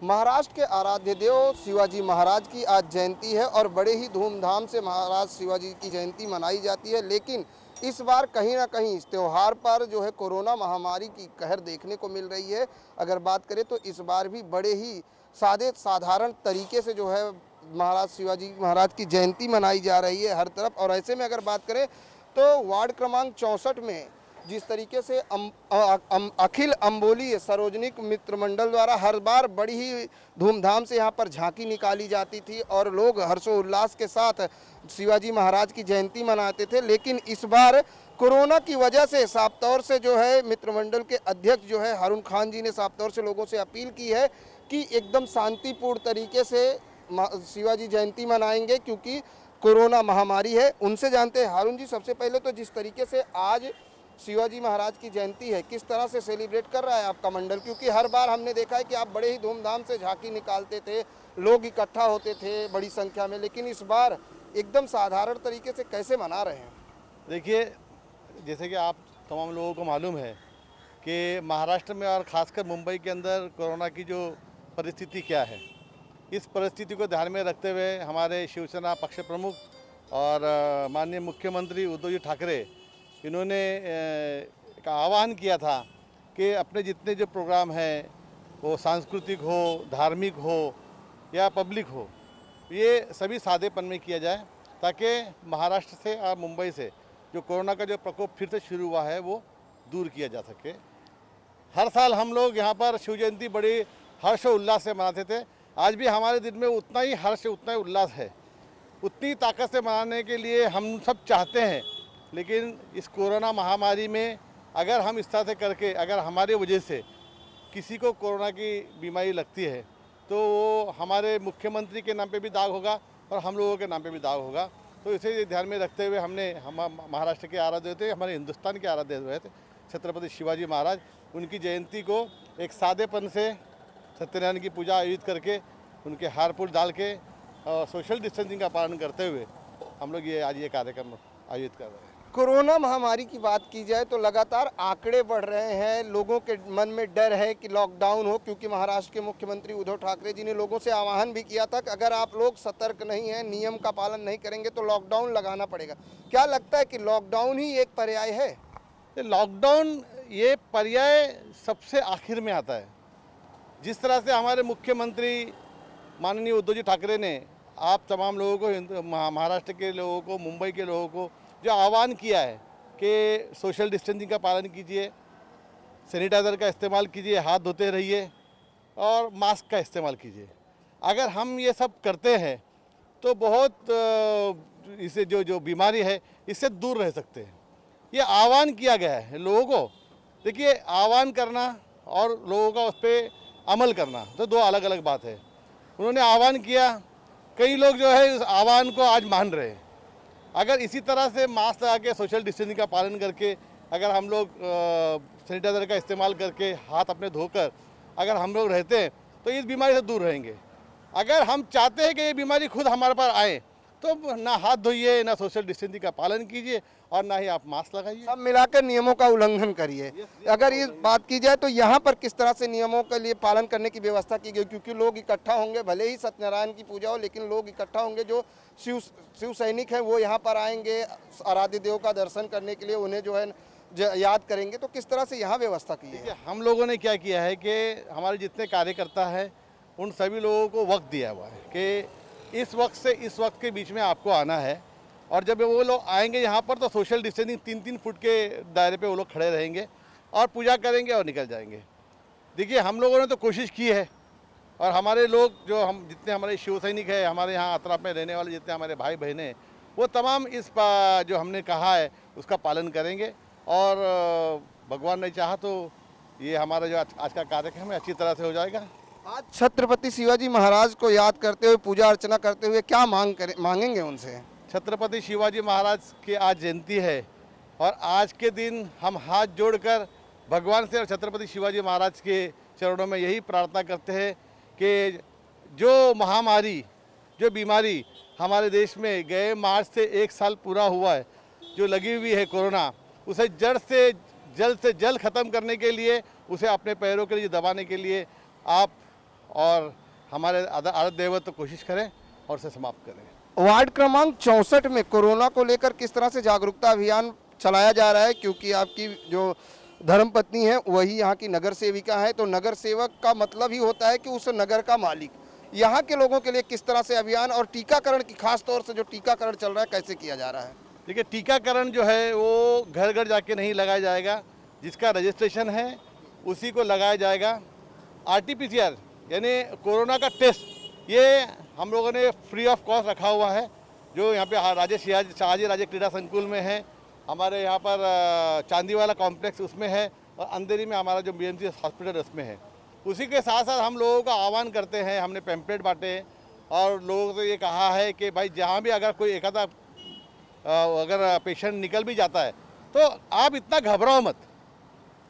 महाराष्ट्र के आराध्य देव शिवाजी महाराज की आज जयंती है और बड़े ही धूमधाम से महाराज शिवाजी की जयंती मनाई जाती है। लेकिन इस बार कहीं ना कहीं इस त्यौहार पर जो है कोरोना महामारी की कहर देखने को मिल रही है। अगर बात करें तो इस बार भी बड़े ही साधारण तरीके से जो है महाराज शिवाजी महाराज की जयंती मनाई जा रही है हर तरफ। और ऐसे में अगर बात करें तो वार्ड क्रमांक 64 में जिस तरीके से अखिल अम्बोली सार्वजनिक मित्र मंडल द्वारा हर बार बड़ी ही धूमधाम से यहाँ पर झांकी निकाली जाती थी और लोग हर्षोल्लास के साथ शिवाजी महाराज की जयंती मनाते थे। लेकिन इस बार कोरोना की वजह से साफ तौर से जो है मित्र मंडल के अध्यक्ष जो है हारून खान जी ने साफ तौर से लोगों से अपील की है कि एकदम शांतिपूर्ण तरीके से शिवाजी जयंती मनाएंगे, क्योंकि कोरोना महामारी है। उनसे जानते हैं हारून जी, सबसे पहले तो जिस तरीके से आज शिवाजी महाराज की जयंती है किस तरह से सेलिब्रेट कर रहा है आपका मंडल, क्योंकि हर बार हमने देखा है कि आप बड़े ही धूमधाम से झांकी निकालते थे, लोग इकट्ठा होते थे बड़ी संख्या में, लेकिन इस बार एकदम साधारण तरीके से कैसे मना रहे हैं? देखिए, जैसे कि आप तमाम लोगों को मालूम है कि महाराष्ट्र में और ख़ासकर मुंबई के अंदर कोरोना की जो परिस्थिति क्या है, इस परिस्थिति को ध्यान में रखते हुए हमारे शिवसेना पक्ष प्रमुख और माननीय मुख्यमंत्री उद्धव जी ठाकरे इन्होंने एक आह्वान किया था कि अपने जितने जो प्रोग्राम हैं वो सांस्कृतिक हो, धार्मिक हो या पब्लिक हो, ये सभी सादेपन में किया जाए ताकि महाराष्ट्र से और मुंबई से जो कोरोना का जो प्रकोप फिर से शुरू हुआ है वो दूर किया जा सके। हर साल हम लोग यहाँ पर शिव जयंती बड़ी हर्ष और उल्लास से मनाते थे। आज भी हमारे दिल में उतना ही हर्ष, उतना ही उल्लास है, उतनी ताकत से मनाने के लिए हम सब चाहते हैं। लेकिन इस कोरोना महामारी में अगर हम इस तरह से करके अगर हमारे वजह से किसी को कोरोना की बीमारी लगती है तो वो हमारे मुख्यमंत्री के नाम पे भी दाग होगा और हम लोगों के नाम पे भी दाग होगा। तो इसे ध्यान में रखते हुए हम महाराष्ट्र के आराध्य थे, हमारे हिंदुस्तान के आराध्य हुए थे छत्रपति शिवाजी महाराज, उनकी जयंती को एक सादेपन से सत्यनारायण की पूजा आयोजित करके उनके हार फूल डाल के और सोशल डिस्टेंसिंग का पालन करते हुए हम लोग आज ये कार्यक्रम आयोजित कर रहे हैं। कोरोना महामारी की बात की जाए तो लगातार आंकड़े बढ़ रहे हैं, लोगों के मन में डर है कि लॉकडाउन हो, क्योंकि महाराष्ट्र के मुख्यमंत्री उद्धव ठाकरे जी ने लोगों से आह्वान भी किया था कि अगर आप लोग सतर्क नहीं हैं, नियम का पालन नहीं करेंगे तो लॉकडाउन लगाना पड़ेगा। क्या लगता है कि लॉकडाउन ही एक पर्याय है? लॉकडाउन ये पर्याय सबसे आखिर में आता है। जिस तरह से हमारे मुख्यमंत्री माननीय उद्धव जी ठाकरे ने आप तमाम लोगों को, महाराष्ट्र के लोगों को, मुंबई के लोगों को जो आह्वान किया है कि सोशल डिस्टेंसिंग का पालन कीजिए, सैनिटाइज़र का इस्तेमाल कीजिए, हाथ धोते रहिए और मास्क का इस्तेमाल कीजिए। अगर हम ये सब करते हैं तो बहुत इससे जो बीमारी है इससे दूर रह सकते हैं। ये आह्वान किया गया है लोगों को। देखिए, आह्वान करना और लोगों का उस पर अमल करना तो दो अलग अलग बात है। उन्होंने आह्वान किया, कई लोग जो है इस आह्वान को आज मान रहे हैं। अगर इसी तरह से मास्क लगा के सोशल डिस्टेंसिंग का पालन करके अगर हम लोग सैनिटाइज़र का इस्तेमाल करके हाथ अपने धोकर अगर हम लोग रहते हैं तो इस बीमारी से दूर रहेंगे। अगर हम चाहते हैं कि ये बीमारी खुद हमारे पास आए तो ना हाथ धोइए, ना सोशल डिस्टेंसिंग का पालन कीजिए और ना ही आप मास्क लगाइए। सब मिलाकर नियमों का उल्लंघन करिए। अगर इस बात की जाए तो यहाँ पर किस तरह से नियमों के लिए पालन करने की व्यवस्था की गई, क्योंकि लोग इकट्ठा होंगे, भले ही सत्यनारायण की पूजा हो लेकिन लोग इकट्ठा होंगे। जो शिव सैनिक हैं वो यहाँ पर आएंगे आराध्य देव का दर्शन करने के लिए, उन्हें जो है याद करेंगे। तो किस तरह से यहाँ व्यवस्था की है? हम लोगों ने क्या किया है कि हमारे जितने कार्यकर्ता हैं उन सभी लोगों को वक्त दिया हुआ है कि इस वक्त से इस वक्त के बीच में आपको आना है, और जब वो लोग आएंगे यहाँ पर तो सोशल डिस्टेंसिंग 3-3 फुट के दायरे पे वो लोग खड़े रहेंगे और पूजा करेंगे और निकल जाएंगे। देखिए, हम लोगों ने तो कोशिश की है और हमारे लोग जो हम जितने हमारे शिव सैनिक है, हमारे यहाँ अतराफ में रहने वाले जितने हमारे भाई बहन हैं, वो तमाम इस जो हमने कहा है उसका पालन करेंगे और भगवान ने चाहा तो ये हमारा जो आज का कार्यक्रम है अच्छी तरह से हो जाएगा। आज छत्रपति शिवाजी महाराज को याद करते हुए, पूजा अर्चना करते हुए क्या मांगेंगे उनसे? छत्रपति शिवाजी महाराज की आज जयंती है और आज के दिन हम हाथ जोड़कर भगवान से और छत्रपति शिवाजी महाराज के चरणों में यही प्रार्थना करते हैं कि जो महामारी, जो बीमारी हमारे देश में गए मार्च से 1 साल पूरा हुआ है, जो लगी हुई है कोरोना, उसे जड़ से जल्द ख़त्म करने के लिए, उसे अपने पैरों के लिए दबाने के लिए आप और हमारे आराध्य दैवत तो कोशिश करें और उसे समाप्त करें। वार्ड क्रमांक 64 में कोरोना को लेकर किस तरह से जागरूकता अभियान चलाया जा रहा है, क्योंकि आपकी जो धर्मपत्नी है वही यहाँ की नगर सेविका है, तो नगर सेवक का मतलब ही होता है कि उस नगर का मालिक। यहाँ के लोगों के लिए किस तरह से अभियान और टीकाकरण की, खास तौर से जो टीकाकरण चल रहा है, कैसे किया जा रहा है? देखिए, टीकाकरण जो है वो घर घर जाके नहीं लगाया जाएगा, जिसका रजिस्ट्रेशन है उसी को लगाया जाएगा। RT-PCR यानी कोरोना का टेस्ट ये हम लोगों ने फ्री ऑफ कॉस्ट रखा हुआ है, जो यहाँ पे राजे शहाजी राजे क्रीड़ा संकुल में है, हमारे यहाँ पर चांदीवाला कॉम्प्लेक्स उसमें है, और अंधेरी में हमारा जो BMC हॉस्पिटल उसमें है। उसी के साथ साथ हम लोगों का आह्वान करते हैं, हमने पैम्पलेट बांटे और लोगों से ये कहा है कि भाई जहाँ भी अगर कोई एक आधा अगर पेशेंट निकल भी जाता है तो आप इतना घबराओ मत,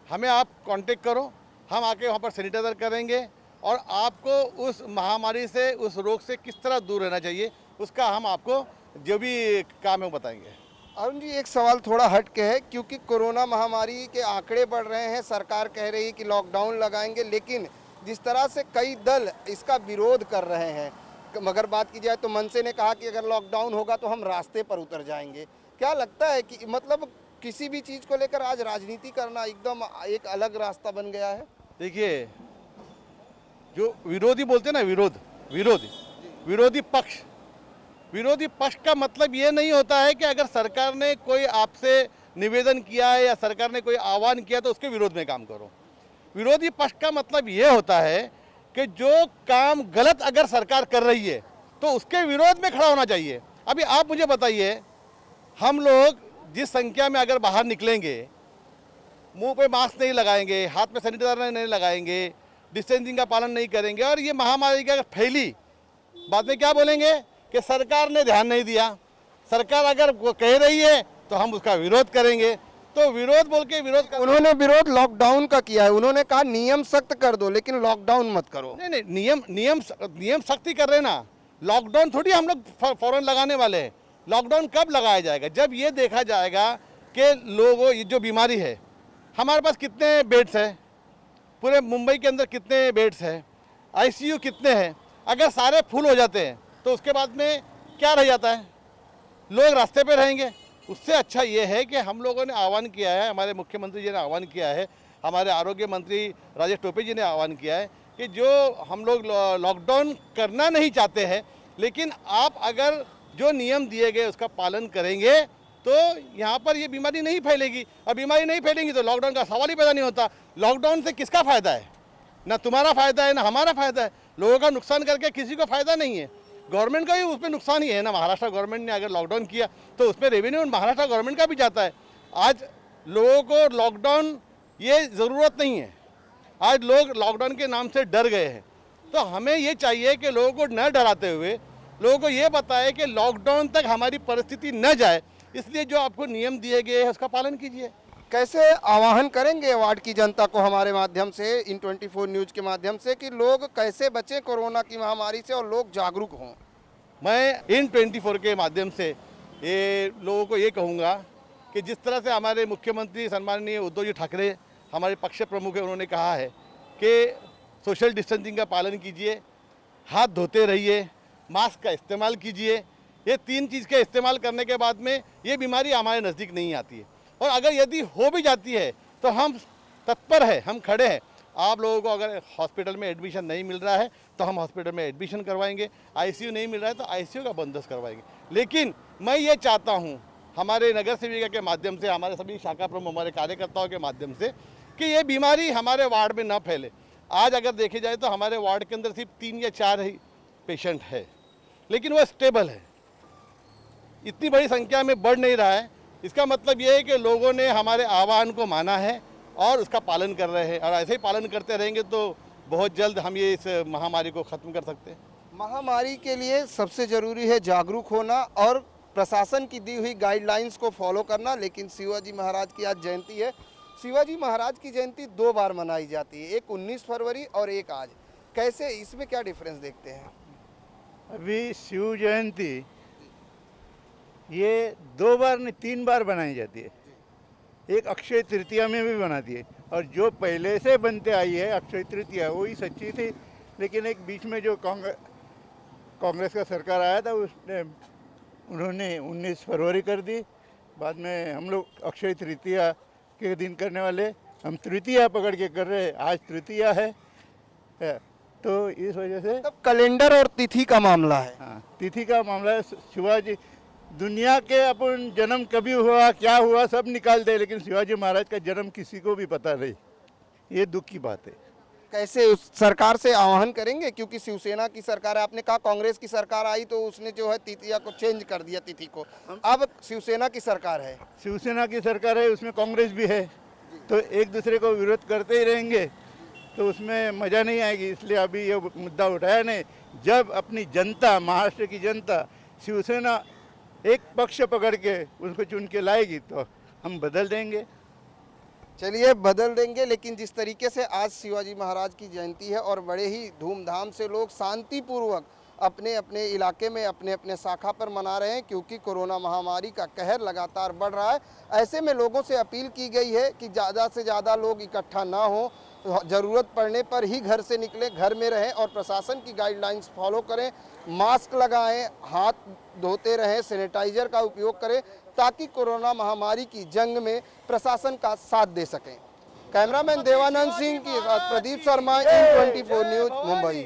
हमें आप कांटेक्ट करो, हम आके वहाँ पर सैनिटाइजर करेंगे और आपको उस महामारी से, उस रोग से किस तरह दूर रहना चाहिए उसका हम आपको जो भी काम है वो बताएंगे। अरुण जी, एक सवाल थोड़ा हट के है, क्योंकि कोरोना महामारी के आंकड़े बढ़ रहे हैं, सरकार कह रही है कि लॉकडाउन लगाएंगे, लेकिन जिस तरह से कई दल इसका विरोध कर रहे हैं, मगर बात की जाए तो मनसे ने कहा कि अगर लॉकडाउन होगा तो हम रास्ते पर उतर जाएंगे। क्या लगता है कि मतलब किसी भी चीज़ को लेकर आज राजनीति करना एकदम एक अलग रास्ता बन गया है? देखिए, जो विरोधी बोलते हैं ना, विरोधी पक्ष का मतलब ये नहीं होता है कि अगर सरकार ने कोई आपसे निवेदन किया है या सरकार ने कोई आह्वान किया तो उसके विरोध में काम करो। विरोधी पक्ष का मतलब ये होता है कि जो काम गलत अगर सरकार कर रही है तो उसके विरोध में खड़ा होना चाहिए। अभी आप मुझे बताइए, हम लोग जिस संख्या में अगर बाहर निकलेंगे, मुंह पे मास्क नहीं लगाएंगे, हाथ में सैनिटाइजर नहीं लगाएंगे, डिस्टेंसिंग का पालन नहीं करेंगे और ये महामारी अगर फैली, बाद में क्या बोलेंगे कि सरकार ने ध्यान नहीं दिया। सरकार अगर वो कह रही है तो हम उसका विरोध करेंगे, तो विरोध बोल के विरोध कर... उन्होंने विरोध लॉकडाउन का किया है, उन्होंने कहा नियम सख्त कर दो लेकिन लॉकडाउन मत करो। नहीं, नियम सख्ती कर रहे ना, लॉकडाउन थोड़ी हम लोग फौरन लगाने वाले हैं। लॉकडाउन कब लगाया जाएगा? जब ये देखा जाएगा कि लोगों, ये जो बीमारी है, हमारे पास कितने बेड्स हैं, पूरे मुंबई के अंदर कितने बेड्स हैं, ICU कितने हैं, अगर सारे फुल हो जाते हैं तो उसके बाद में क्या रह जाता है? लोग रास्ते पे रहेंगे। उससे अच्छा ये है कि हम लोगों ने आह्वान किया है, हमारे मुख्यमंत्री जी ने आह्वान किया है, हमारे आरोग्य मंत्री राजेश टोपे जी ने आह्वान किया है कि जो हम लोग लॉकडाउन करना नहीं चाहते हैं, लेकिन आप अगर जो नियम दिए गए उसका पालन करेंगे तो यहाँ पर ये बीमारी नहीं फैलेगी। और बीमारी नहीं फैलेगी तो लॉकडाउन का सवाल ही पैदा नहीं होता। लॉकडाउन से किसका फ़ायदा है? ना तुम्हारा फ़ायदा है ना हमारा फ़ायदा है। लोगों का नुकसान करके किसी को फ़ायदा नहीं है, गवर्नमेंट का भी उसमें नुकसान ही है ना। महाराष्ट्र गवर्नमेंट ने अगर लॉकडाउन किया तो उसमें रेवेन्यू महाराष्ट्र गवर्नमेंट का भी जाता है। आज लोगों को लॉकडाउन ये ज़रूरत नहीं है, आज लोग लॉकडाउन के नाम से डर गए हैं। तो हमें ये चाहिए कि लोगों को न डराते हुए लोगों को ये बताए कि लॉकडाउन तक हमारी परिस्थिति न जाए, इसलिए जो आपको नियम दिए गए हैं उसका पालन कीजिए। कैसे आह्वान करेंगे वार्ड की जनता को हमारे माध्यम से, इन 24 न्यूज़ के माध्यम से, कि लोग कैसे बचें कोरोना की महामारी से और लोग जागरूक हों? मैं इन 24 के माध्यम से ये लोगों को ये कहूँगा कि जिस तरह से हमारे मुख्यमंत्री सम्माननीय उद्धव जी ठाकरे हमारे पक्ष प्रमुख हैं, उन्होंने कहा है कि सोशल डिस्टेंसिंग का पालन कीजिए, हाथ धोते रहिए, मास्क का इस्तेमाल कीजिए। ये 3 चीज़ के इस्तेमाल करने के बाद में ये बीमारी हमारे नज़दीक नहीं आती है। और अगर यदि हो भी जाती है तो हम तत्पर हैं, हम खड़े हैं। आप लोगों को अगर हॉस्पिटल में एडमिशन नहीं मिल रहा है तो हम हॉस्पिटल में एडमिशन करवाएंगे, ICU नहीं मिल रहा है तो ICU का बंदोबस्त करवाएंगे। लेकिन मैं ये चाहता हूँ हमारे नगर सेविका के माध्यम से, हमारे सभी शाखा प्रमुख, हमारे कार्यकर्ताओं के माध्यम से, कि ये बीमारी हमारे वार्ड में ना फैले। आज अगर देखे जाए तो हमारे वार्ड के अंदर सिर्फ 3 या 4 ही पेशेंट है, लेकिन वह स्टेबल है, इतनी बड़ी संख्या में बढ़ नहीं रहा है। इसका मतलब ये है कि लोगों ने हमारे आह्वान को माना है और उसका पालन कर रहे हैं, और ऐसे ही पालन करते रहेंगे तो बहुत जल्द हम ये इस महामारी को ख़त्म कर सकते हैं। महामारी के लिए सबसे ज़रूरी है जागरूक होना और प्रशासन की दी हुई गाइडलाइंस को फॉलो करना। लेकिन शिवाजी महाराज की आज जयंती है। शिवाजी महाराज की जयंती 2 बार मनाई जाती है, एक 19 फरवरी और एक आज। कैसे, इसमें क्या डिफरेंस देखते हैं? अभी शिव जयंती ये 2 बार नहीं 3 बार बनाई जाती है। एक अक्षय तृतीया में भी बनाती है, और जो पहले से बनते आई है अक्षय तृतीया वही सच्ची थी लेकिन एक बीच में जो कांग्रेस का सरकार आया था उन्होंने 19 फरवरी कर दी। बाद में हम लोग अक्षय तृतीया के दिन करने वाले, हम तृतीया पकड़ के कर रहे, आज तृतीया है। तो इस वजह से तब कैलेंडर और तिथि का मामला है। हाँ, तिथि का मामला है। शिवाजी दुनिया के अपन जन्म कभी हुआ क्या हुआ सब निकाल दे, लेकिन शिवाजी महाराज का जन्म किसी को भी पता नहीं। ये दुख की बात है। कैसे उस सरकार से आह्वान करेंगे, क्योंकि शिवसेना की सरकार है, आपने कहा कांग्रेस की सरकार आई तो उसने जो है तिथिया को चेंज कर दिया तिथि को, अब शिवसेना की सरकार है। शिवसेना की सरकार है, उसमें कांग्रेस भी है, तो एक दूसरे को विरोध करते ही रहेंगे तो उसमें मज़ा नहीं आएगी। इसलिए अभी ये मुद्दा उठाया नहीं। जब अपनी जनता, महाराष्ट्र की जनता शिवसेना एक पक्ष पकड़ के उसको चुन के लाएगी तो हम बदल देंगे। चलिए बदल देंगे, लेकिन जिस तरीके से आज शिवाजी महाराज की जयंती है और बड़े ही धूमधाम से लोग शांतिपूर्वक अपने अपने इलाके में अपने अपने शाखा पर मना रहे हैं, क्योंकि कोरोना महामारी का कहर लगातार बढ़ रहा है। ऐसे में लोगों से अपील की गई है कि ज़्यादा से ज़्यादा लोग इकट्ठा ना हो, ज़रूरत पड़ने पर ही घर से निकलें, घर में रहें और प्रशासन की गाइडलाइंस फॉलो करें, मास्क लगाएं, हाथ धोते रहें, सैनिटाइजर का उपयोग करें, ताकि कोरोना महामारी की जंग में प्रशासन का साथ दे सकें। कैमरामैन देवानंद सिंह के साथ प्रदीप शर्मा, N24 न्यूज़, मुंबई।